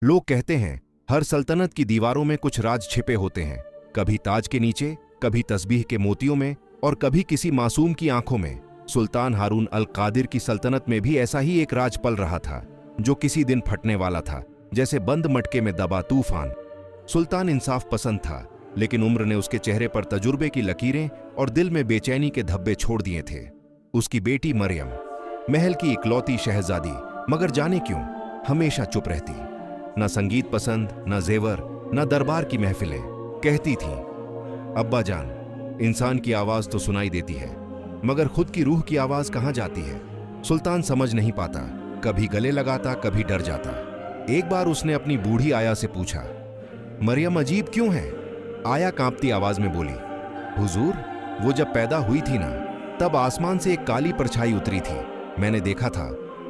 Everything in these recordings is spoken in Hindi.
लोग कहते हैं हर सल्तनत की दीवारों में कुछ राज छिपे होते हैं, कभी ताज के नीचे, कभी तस्बीह के मोतियों में और कभी किसी मासूम की आंखों में। सुल्तान हारून अल कादिर की सल्तनत में भी ऐसा ही एक राज पल रहा था, जो किसी दिन फटने वाला था, जैसे बंद मटके में दबा तूफान। सुल्तान इंसाफ पसंद था, लेकिन उम्र ने उसके चेहरे पर तजुर्बे की लकीरें और दिल में बेचैनी के धब्बे छोड़ दिए थे। उसकी बेटी मरियम, महल की इकलौती शहजादी, मगर जाने क्यों हमेशा चुप रहती। न संगीत पसंद, न जेवर, न दरबार की महफिलें। कहती थी, अब्बा जान, इंसान की आवाज तो सुनाई देती है, मगर खुद की रूह की आवाज कहां जाती है। सुल्तान समझ नहीं पाता, कभी गले लगाता, कभी डर जाता। एक बार उसने अपनी बूढ़ी आया से पूछा, मरियम अजीब क्यों है? आया कांपती आवाज में बोली, हुजूर, वो जब पैदा हुई थी ना, तब आसमान से एक काली परछाई उतरी थी। मैंने देखा था,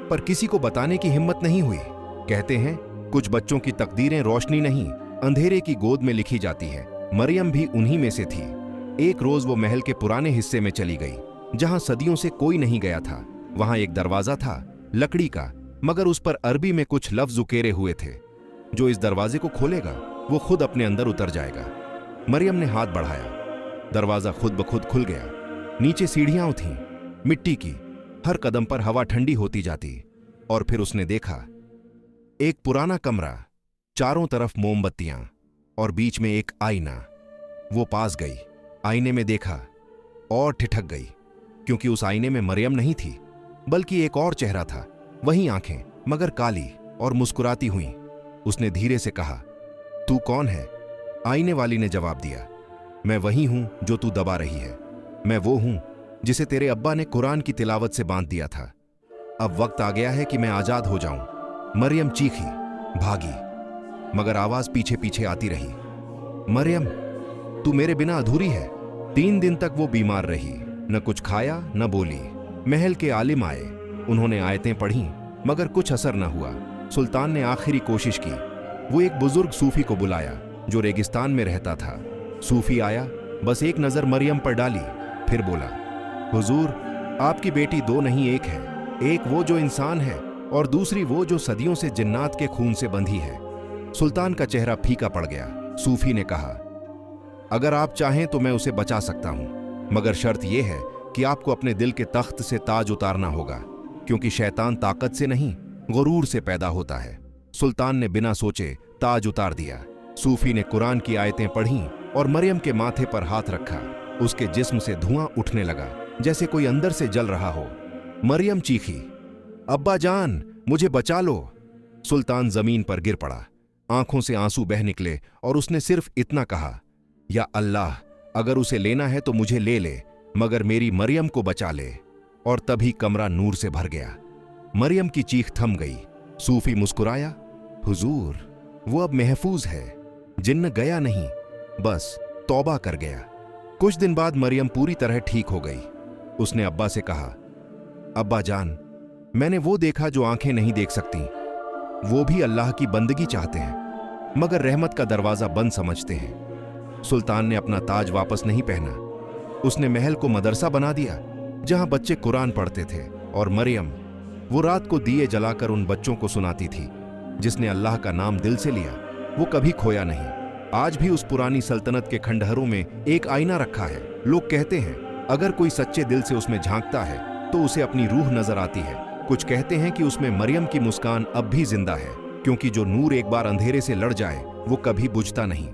पर किसी को बताने की हिम्मत नहीं हुई। कहते हैं कुछ बच्चों की तकदीरें रोशनी नहीं, अंधेरे की गोद में लिखी जाती है। मरियम भी उन्हीं में से थी। एक रोज वो महल के पुराने हिस्से में चली गई, जहां सदियों से कोई नहीं गया था। वहां एक दरवाजा था, लकड़ी का, मगर उस पर अरबी में कुछ लफ्ज उकेरे हुए थे। जो इस दरवाजे को खोलेगा वो खुद अपने अंदर उतर जाएगा। मरियम ने हाथ बढ़ाया, दरवाजा खुद ब खुद खुल गया। नीचे सीढ़ियां थीं, मिट्टी की, हर कदम पर हवा ठंडी होती जाती। और फिर उसने देखा एक पुराना कमरा, चारों तरफ मोमबत्तियां और बीच में एक आईना। वो पास गई, आईने में देखा और ठिठक गई, क्योंकि उस आईने में मरियम नहीं थी, बल्कि एक और चेहरा था। वही आंखें, मगर काली और मुस्कुराती हुई। उसने धीरे से कहा, तू कौन है? आईने वाली ने जवाब दिया, मैं वही हूं जो तू दबा रही है। मैं वो हूं जिसे तेरे अब्बा ने कुरान की तिलावत से बांध दिया था। अब वक्त आ गया है कि मैं आजाद हो जाऊं। मरियम चीखी, भागी, मगर आवाज पीछे पीछे आती रही, मरियम, तू मेरे बिना अधूरी है। 3 दिन तक वो बीमार रही, न कुछ खाया न बोली। महल के आलिम आए, उन्होंने आयतें पढ़ी, मगर कुछ असर न हुआ। सुल्तान ने आखिरी कोशिश की। वो एक बुजुर्ग सूफी को बुलाया, जो रेगिस्तान में रहता था। सूफी आया, बस एक नजर मरियम पर डाली, फिर बोला, हुजूर, आपकी बेटी 2 नहीं 1 है। एक वो जो इंसान है और दूसरी वो जो सदियों से जिन्नात के खून से बंधी है। सुल्तान का चेहरा फीका पड़ गया। सूफी ने कहा, अगर आप चाहें तो मैं उसे बचा सकता हूं, मगर शर्त यह है कि आपको अपने दिल के तख्त से ताज उतारना होगा, क्योंकि शैतान ताकत से नहीं, गुरूर से पैदा होता है। सुल्तान ने बिना सोचे ताज उतार दिया। सूफी ने कुरान की आयतें पढ़ीं और मरियम के माथे पर हाथ रखा। उसके जिस्म से धुआं उठने लगा, जैसे कोई अंदर से जल रहा हो। मरियम चीखी, अब्बा जान, मुझे बचा लो। सुल्तान जमीन पर गिर पड़ा, आंखों से आंसू बह निकले और उसने सिर्फ इतना कहा, या अल्लाह, अगर उसे लेना है तो मुझे ले ले, मगर मेरी मरियम को बचा ले। और तभी कमरा नूर से भर गया। मरियम की चीख थम गई। सूफी मुस्कुराया, हुजूर, वो अब महफूज है, जिन्न गया नहीं, बस तौबा कर गया। कुछ दिन बाद मरियम पूरी तरह ठीक हो गई। उसने अब्बा से कहा, अब्बा जान, मैंने वो देखा जो आंखें नहीं देख सकती। वो भी अल्लाह की बंदगी चाहते हैं, मगर रहमत का दरवाजा बंद समझते हैं। सुल्तान ने अपना ताज वापस नहीं पहना। उसने महल को मदरसा बना दिया, जहां बच्चे कुरान पढ़ते थे। और मरियम, वो रात को दिए जलाकर उन बच्चों को सुनाती थी। जिसने अल्लाह का नाम दिल से लिया, वो कभी खोया नहीं। आज भी उस पुरानी सल्तनत के खंडहरों में एक आईना रखा है। लोग कहते हैं अगर कोई सच्चे दिल से उसमें झांकता है तो उसे अपनी रूह नजर आती है। कुछ कहते हैं कि उसमें मरियम की मुस्कान अब भी जिंदा है, क्योंकि जो नूर एक बार अंधेरे से लड़ जाए वो कभी बुझता नहीं।